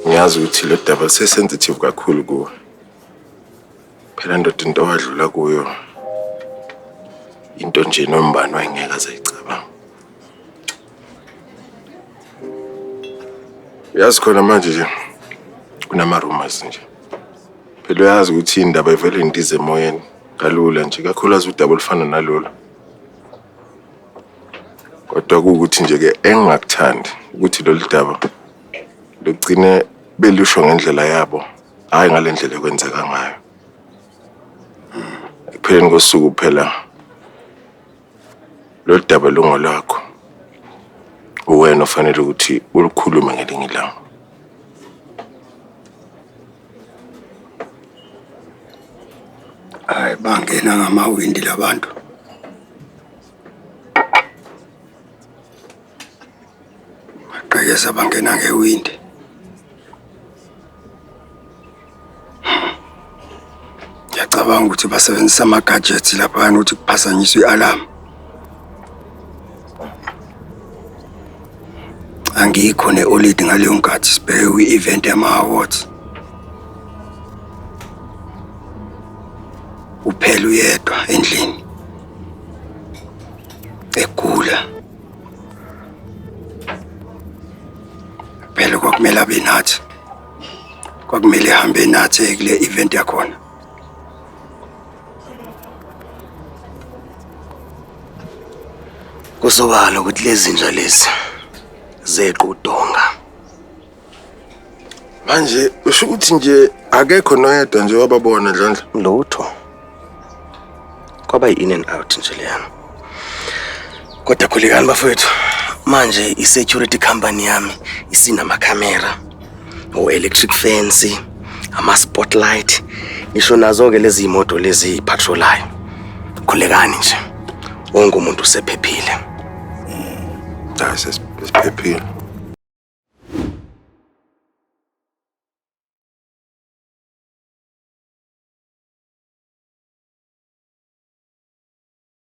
Ngiyazi ukuthi lo daba lisesensitive kakhulu kuwe. Phela ndoda into owadlula kuyo into nje nombani wayengeke azayicabanga. Yazi khona manje nje kunama-rumors nje. Phela uyazi ukuthi indaba ivele indize emoyeni kalula nje kakhulukazi udaba olufana nalolu. Kodwa kuwukuthi nje-ke engingakuthandi ukuthi lolu daba lugcine belusho ngendlela yabo, hhayi ngale ndlela ekwenzeka ngayo. Ekupheleni kosuku phela lolu daba lungolwakho. Uwena ofanele ukuthi ulukhulume ngelinye ilanga. Hayi bangena ngamawindi labantu. Maqhekeza bangena ngewindi. Ngiyacabanga ukuthi basebenzisa ama-gadgets lapha ukuthi kuphazanyiswe i-alarm. Angikho ne-olid ngaleyo nkathi sibheke kwi-event yama-awards. Uphela uyedwa endlini egula. Phela kwakumele abe nathi. Kwakumele ehambe nathi kule event yakhona. Kusobala ukuthi lezi nja lezi zeqa udonga. Manje usho ukuthi nje akekho noyedwa nje wababona Dlandla? Lutho. Kwaba yi-in and out nje leyana. Kodwa khulekani bafowethu. Manje i-security company yami isinamakhamera, o-electric fence, ama-spotlight, ngisho nazo-ke lezi imoto lezi zipatrolayo. Khulekani nje. Wonke umuntu usephephile. Hayi sesiphephile.